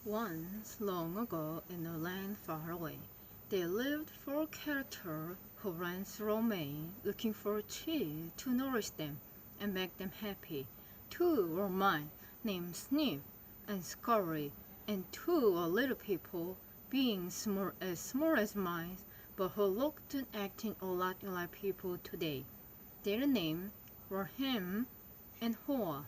Once, long ago, in a land far away, there lived four characters who ran through Maine looking for cheese to nourish them and make them happy. Two were mine, named Snip and Scurry, and two were little people, being small as mice, but who looked and acted a lot like people today. Their names were Ham and Hoa.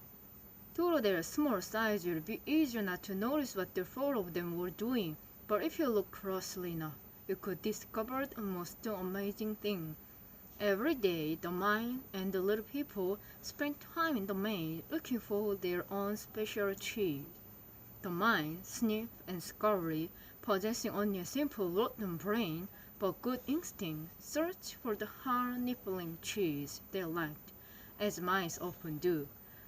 Due to their small size, it would be easier not to notice what the four of them were doing, but if you look closely enough, you could discover the most amazing thing. Every day, the mice and the little people spent time in the maze looking for their own special cheese. The mice, Snip and Scurry, possessing only a simple rotten brain but good instinct, searched for the hard-nibbling cheese they liked, as mice often do.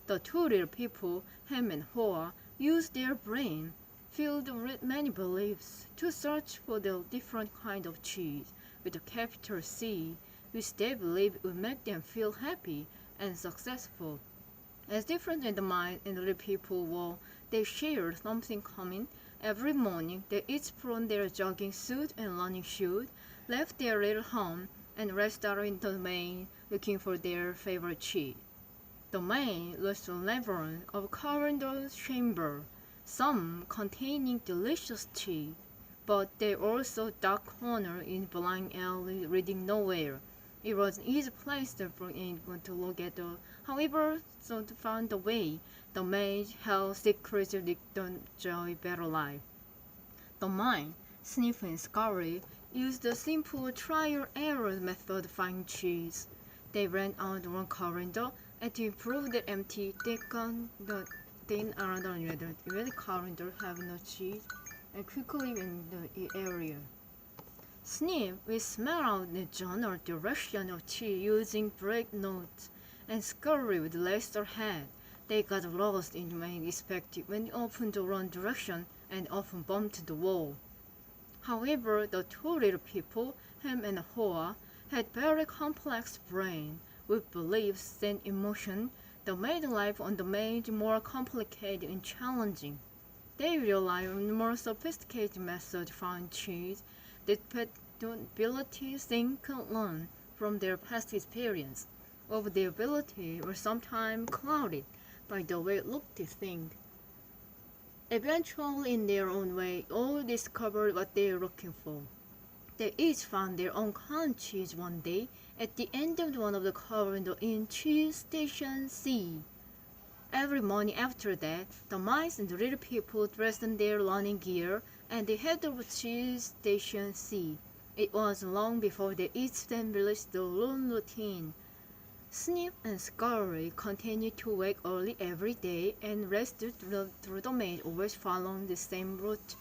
The two little people, Ham and Hoa, used their brain, filled with many beliefs, to search for the different kind of cheese with a capital C, which they believed would make them feel happy and successful. As different as the mice and the little people were, they shared something common. Every morning, they each put on their jogging suit and running shoes, left their little home, and raced out into the maze looking for their favorite cheese. The maze was a labyrinth of corridor chambers, some containing delicious cheese, but there were also dark corners in blind alley leading nowhere. It was an easy place for anyone to look at. However, so to find a way, the maze held secrets to enjoy better life. The mice, Snip and Scurry, used the simple trial-error method to find cheese. They ran out one corridor, and to prove that empty, they found the another where the corridor have no cheese, and quickly in the area. Snip will smell out the general direction of cheese using break notes, and Scurry with laser head. They got lost in the main perspective when they opened the wrong direction and often bumped the wall. However, the two little people, Ham and Hoa, had very complex brains with beliefs and emotions that made life on the maze more complicated and challenging. They relied on more sophisticated methods to find cheese that had the ability to think and learn from their past experience, although their ability was sometimes clouded by the way it looked at things. Eventually, in their own way, all discovered what they were looking for. They each found their own kind of cheese one day at the end of one of the corridors in Cheese Station C. Every morning after that, the mice and the little people dressed in their running gear and they headed over Cheese Station C. It was long before they each established the lone routine. Snip and Scurry continued to wake early every day and rested through the maze, always following the same route.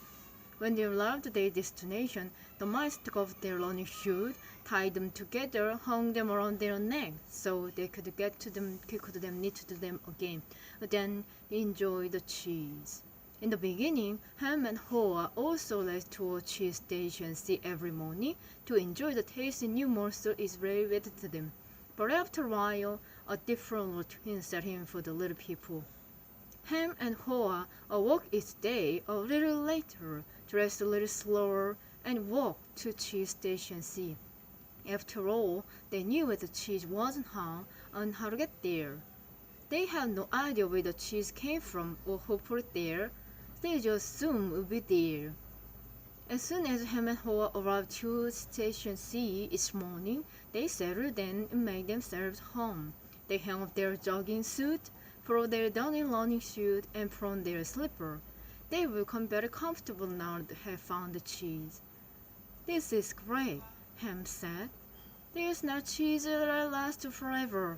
When they arrived at their destination, the mice took off their running shoes, tied them together, hung them around their necks so they could get to them quicker than knit to them again. Then enjoy the cheese. In the beginning, Ham and Hoa also left to a cheese station C every morning to enjoy the tasty new morsel is related to them. But after a while, a different routine set in for the little people. Ham and Hoa awoke each day a little later, dressed a little slower, and walked to Cheese Station C. After all, they knew where the cheese wasn't and how to get there. They had no idea where the cheese came from or who put it there. They just assumed it would be there. As soon as Ham and Hoa arrived to Station C each morning, they settled in and made themselves home. They hung up their jogging suit, put on their downy running shoes, and put on their slipper. They will become very comfortable now that they have found the cheese. "This is great," Ham said. "There's no cheese that lasts forever."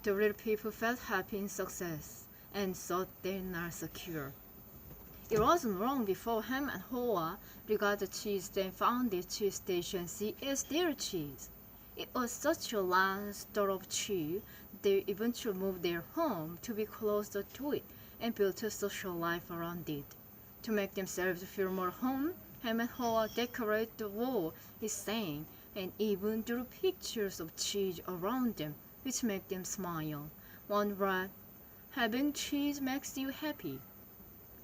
The little people felt happy in success and thought they were not secure. It wasn't long before Ham and Hoa regarded the cheese they found at Cheese Station C as their cheese. It was such a large store of cheese that they eventually moved their home to be closer to it and built a social life around it. To make themselves feel more home, Ham and Hoa decorated the wall with saying and even drew pictures of cheese around them, which made them smile. One read, "Having cheese makes you happy."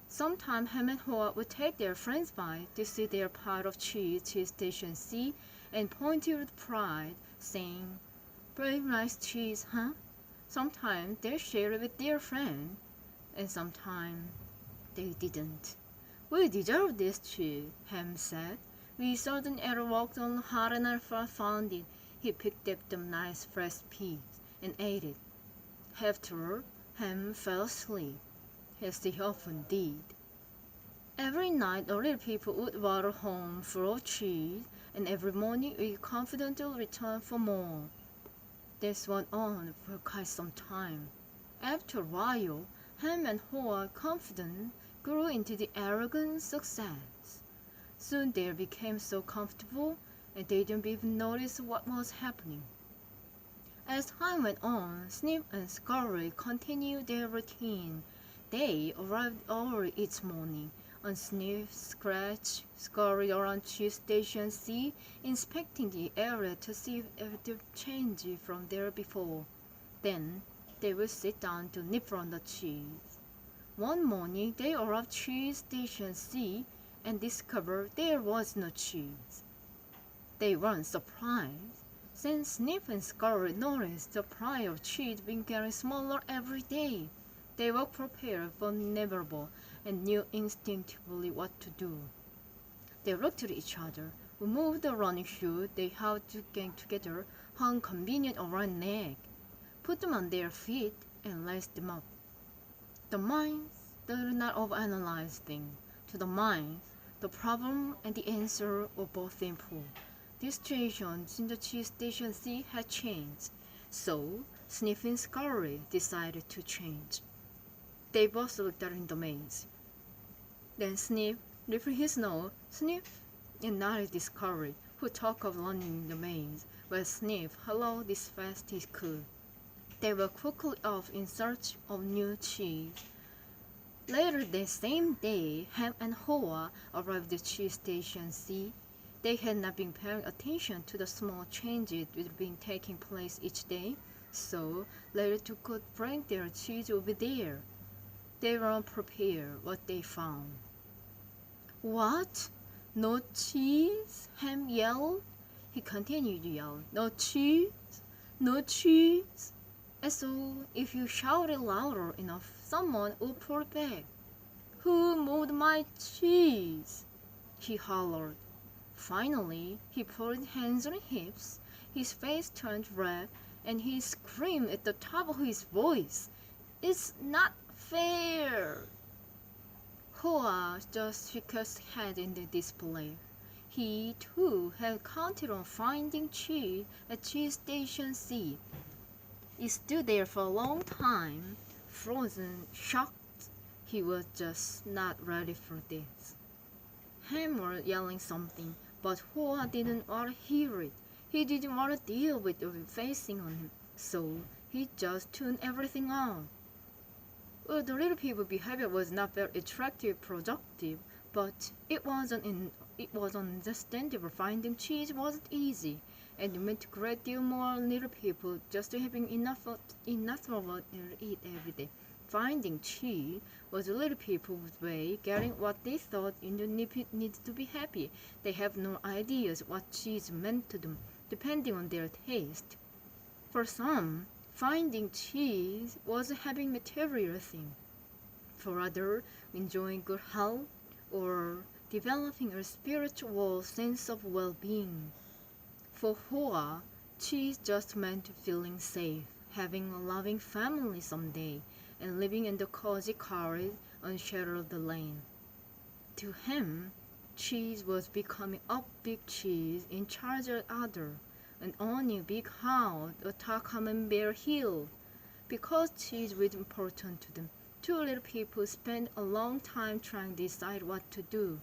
Sometimes Ham and Hoa would take their friends by to see their pile of cheese station C, and point with pride, saying, "Very nice cheese, huh?" Sometimes they shared it with their friend, and sometimes they didn't. "We deserve this cheese," Ham said. "We certain ever walked on hard and found it." He picked up the nice fresh piece and ate it. After, Ham fell asleep, as he often did. Every night the little people would waddle home full of cheese, and every morning we confidently returned for more. This went on for quite some time. After a while, Ham and Hoa confidence grew into the arrogant success. Soon they became so comfortable, and they didn't even notice what was happening. As time went on, Snip and Scurry continued their routine. They arrived early each morning, and Snip scratched Scurry around cheese station C, inspecting the area to see if it changed from there before. Then they would sit down to nip on the cheese. One morning they arrived cheese station C and discovered there was no cheese. They weren't surprised, since Snip and Scurry noticed the pile of cheese being getting smaller every day. They were prepared for the inevitable and knew instinctively what to do. They looked at each other, removed the running shoes they had to gang together, hung convenient around neck, put them on their feet, and laced them up. The minds do not overanalyze things. To the minds, the problem and the answer were both simple. The situations in the cheese station C had changed, so Snip and Scurry decided to change. They both looked at in the maze. Then Snip lifted his nose, sniffed, and nodded at Scurry, who talked of running in the maze, while Snip hallooed as fast as he could. They were quickly off in search of new cheese. Later that same day, Ham and Hoa arrived at cheese station C. They had not been paying attention to the small changes which had been taking place each day, so later they could bring their cheese over there. They weren't prepared what they found. "What? No cheese?" Ham yelled. He continued to yell, "No cheese? No cheese?" As though if you shouted louder enough, someone would pull it back. "Who moved my cheese?" he hollered. Finally, he put his hands on his hips, his face turned red, and he screamed at the top of his voice, "It's not fair!" Hoa just shook his head in disbelief. He, too, had counted on finding cheese at cheese station C. It stood there for a long time, frozen, shocked. He was just not ready for this. Ham was yelling something, but Hoa didn't want to hear it. He didn't want to deal with it facing on him, so he just tuned everything out. Well, the little people's behavior was not very attractive, productive, but it was understandable. Finding cheese wasn't easy, and it meant a great deal more little people just having enough of it to eat every day. Finding cheese was the little people's way getting what they thought needed to be happy. They have no ideas what cheese meant to them, depending on their taste. For some, finding cheese was a having material thing. For others, enjoying good health or developing a spiritual sense of well-being. For Hoa, cheese just meant feeling safe, having a loving family someday, and living in the cozy cottage on shadow of the lane. To him, cheese was becoming a big cheese in charge of others, and owning a big house atop Camembert Hill. Because cheese was important to them, two little people spent a long time trying to decide what to do.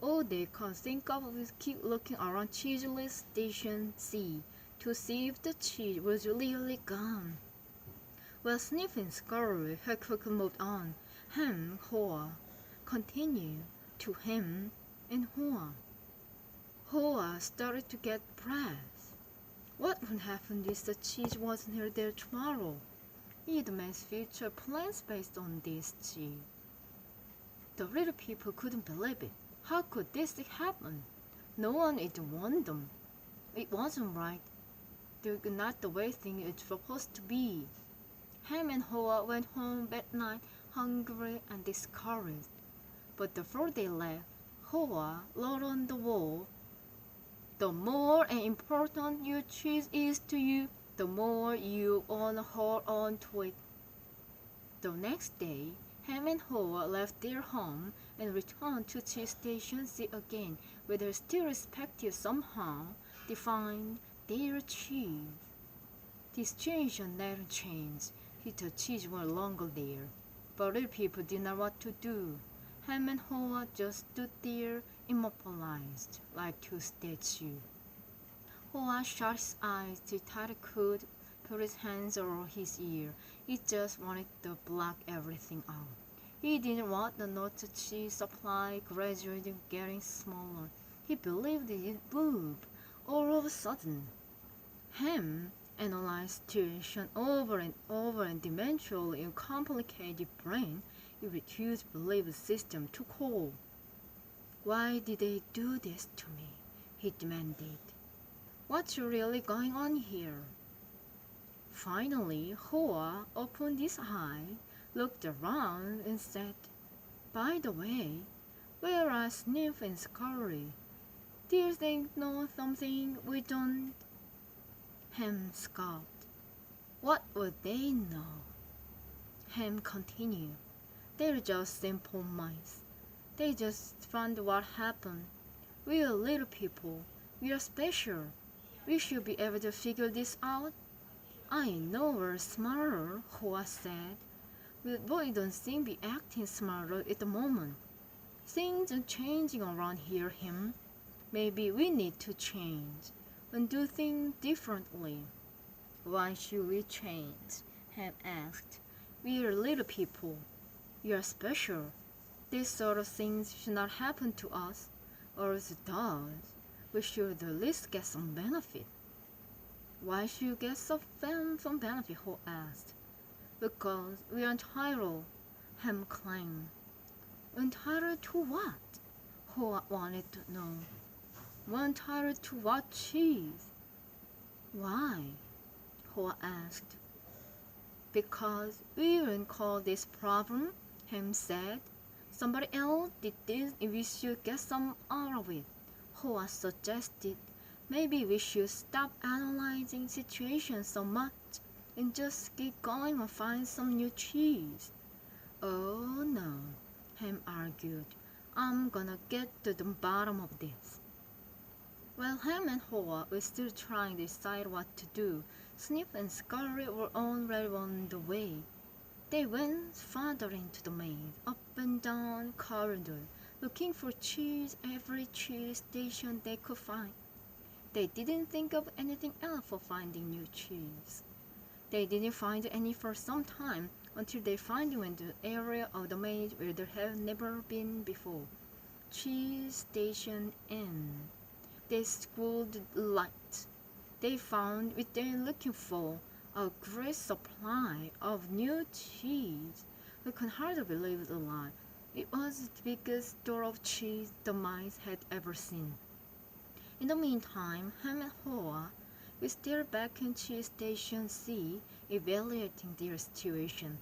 All they could think of was keep looking around cheeseless station C to see if the cheese was really gone. While Snip and Scurry had quickly moved on, Ham, Hoa continued to Ham and Hoa. Hoa started to get breath. What would happen if the cheese wasn't there tomorrow? He'd make future plans based on this cheese. The little people couldn't believe it. How could this happen? No one would warn them. It wasn't right. They're not the way things are supposed to be. Ham and Hoa went home that night hungry and discouraged. But before they left, Hoa wrote on the wall, "The more important your cheese is to you, the more you wanna hold on to it." The next day, Ham and Hoa left their home and returned to Cheese Station C again, where they still respected somehow defined their cheese. The situation never changed. The cheese were longer there, but little people didn't know what to do. Ham and Hoa just stood there, immobilized, like two statues. Hoa shut his eyes till Tata could put his hands over his ear. He just wanted to block everything out. He didn't want the nut cheese supply gradually getting smaller. He believed it would move all of a sudden. Ham analyzed the situation over and over, and eventually, in a complicated brain, he refused to believe the system took hold. "Why did they do this to me?" he demanded. "What's really going on here?" Finally, Hoa opened his eye, looked around, and said, "By the way, where are Sniff and Scurry? Do you think know something we don't?" Ham scoffed. "What would they know?" Ham continued, "They're just simple mice. They just found what happened. We are little people. We are special. We should be able to figure this out." "I know we're smarter," Hoa said, "but we don't seem to be acting smarter at the moment. Things are changing around here, Ham. Maybe we need to change and do things differently." "Why should we change?" Ham asked. "We are little people. We are special. These sort of things should not happen to us, or if it does, we should at least get some benefit." "Why should you get some benefit?" Ho asked. "Because we are entitled," Ham claimed. "Entitled to what?" Ho wanted to know. "We're entitled to what cheese?" "Why?" Ho asked. "Because we didn't call this problem," Ham said. "Somebody else did this and we should get some out of it." Hoa suggested, "Maybe we should stop analyzing situations so much and just keep going and find some new cheese." "Oh no," Ham argued. "I'm gonna get to the bottom of this." While Ham and Hoa were still trying to decide what to do, Sniff and Scurry were already on the way. They went farther into the maze, up and down corridor, looking for cheese every cheese station they could find. They didn't think of anything else for finding new cheese. They didn't find any for some time until they finally went to an area of the maze where they had never been before. Cheese Station N. They scrolled light. They found what they were looking for, a great supply of new cheese. They could hardly believe it alive. It was the biggest store of cheese the mice had ever seen. In the meantime, Ham and Hoa were still back in Cheese Station C, evaluating their situation.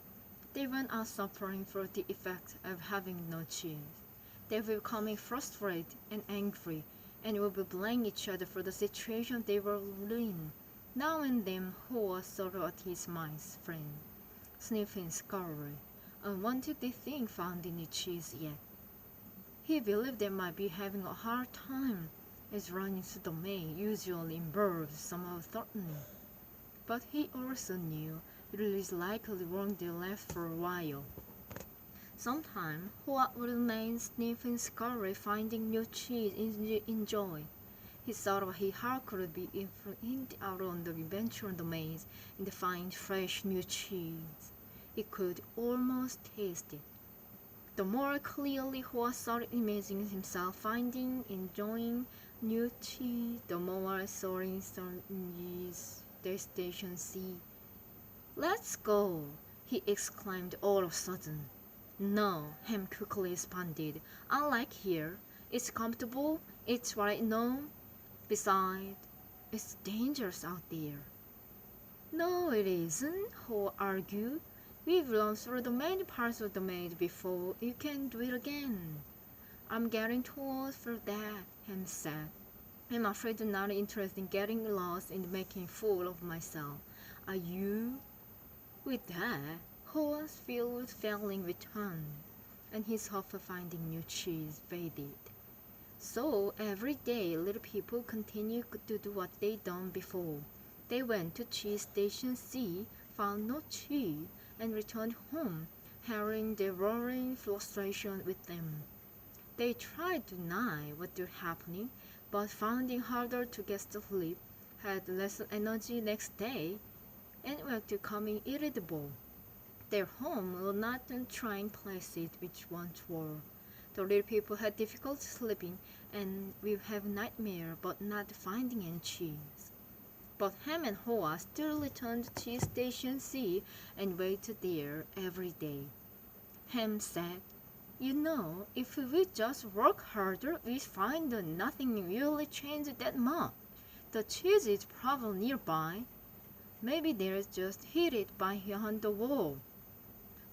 They went out suffering for the effects of having no cheese. They were becoming frustrated and angry, and would be blaming each other for the situation they were in. Now and then, Hoa thought at his mice friend, Sniff and Scurry, and wanted the thing found any cheese yet. He believed they might be having a hard time, as running through the maze usually involved some uncertainty. But he also knew it was likely wrong they left for a while. Sometimes, Hoa would remain Sniff and Scurry finding new cheese enjoy. He thought of how could be influenced out on the adventure in the maze and find fresh new cheese. He could almost taste it. The more clearly Hoa started imagining himself finding, enjoying new cheese, the more soaring the Station C. "Let's go!" he exclaimed all of a sudden. No, Ham quickly responded. I like here. It's comfortable. It's what I know. Besides, it's dangerous out there. No, it isn't, Ho argued. We've run through the many parts of the maze before. You can do it again. I'm getting too old for that, Ham said. I'm afraid I'm not interested in getting lost in making a fool of myself. Are you? With that, Ho's field failing returned, and his hope for finding new cheese faded. So every day, little people continued to do what they'd done before. They went to cheese station C, found no cheese, and returned home, carrying their roaring frustration with them. They tried to deny what was happening, but found it harder to get to sleep, had less energy next day, and were becoming irritable. Their home was not the trying places which once were. The little people had difficulty sleeping and will have nightmare but not finding any cheese. But Ham and Hoa still returned to cheese station C and waited there every day. Ham said, You know, if we just work harder, we find that nothing really changed that much. The cheese is probably nearby. Maybe there's just heated behind the wall.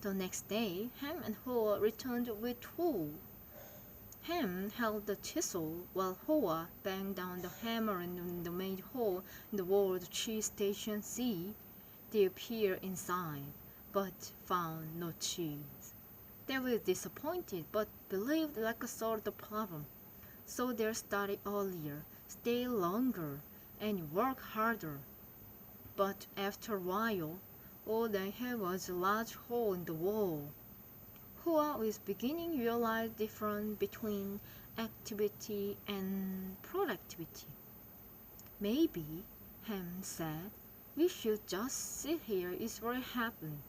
The next day, Ham and Hoa returned with tools. Ham held the chisel while Hoa banged down the hammer and made hole in the wall of cheese station C. They peered inside, but found no cheese. They were disappointed, but believed Leka solved the problem. So they started earlier, stayed longer, and worked harder. But after a while, all they had was a large hole in the wall. Hoa was beginning to realize the difference between activity and productivity. Maybe, Ham said, we should just sit here is what happened.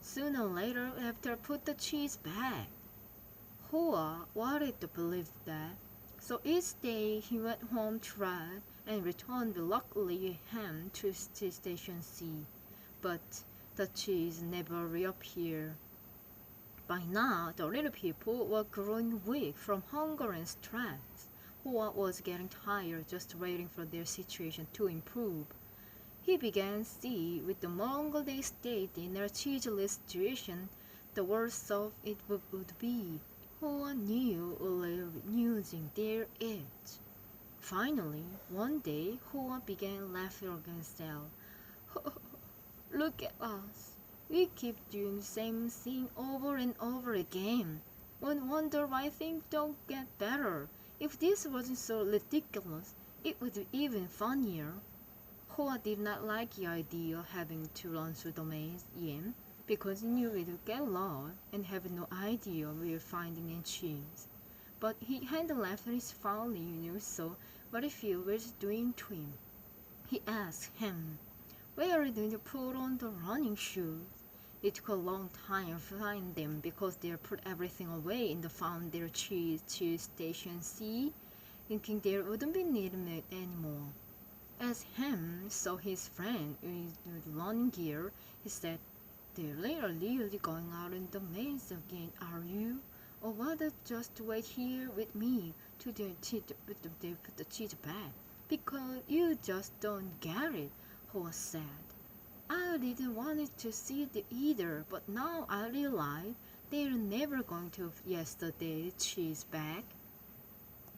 Sooner or later we have to put the cheese back. Hoa wanted to believe that, so each day he went home to rest and returned reluctantly Ham to station C. But the cheese never reappeared. By now, the little people were growing weak from hunger and stress. Hoa was getting tired just waiting for their situation to improve. He began to see with the longer they stayed in their cheeseless situation, the worse off it would be. Hoa knew losing their edge. Finally, one day, Hoa began laughing against herself. Look at us. We keep doing the same thing over and over again. One wonder why things don't get better. If this wasn't so ridiculous, it would be even funnier. Hoa did not like the idea of having to run through the maze again because he knew it would get lost and have no idea where finding any cheese. But he hadn't left his family, so what if he was doing to him? He asked him, Where did you put on the running shoes? It took a long time to find them because they put everything away and found their cheese station C, thinking there wouldn't be needed anymore. As Ham saw his friend with running gear, he said, They're really going out in the maze again, are you? Or rather just wait here with me till they put the cheese back, because you just don't get it, Hoa said. I didn't want to see it either, but now I realize they're never going to yesterday's cheese back.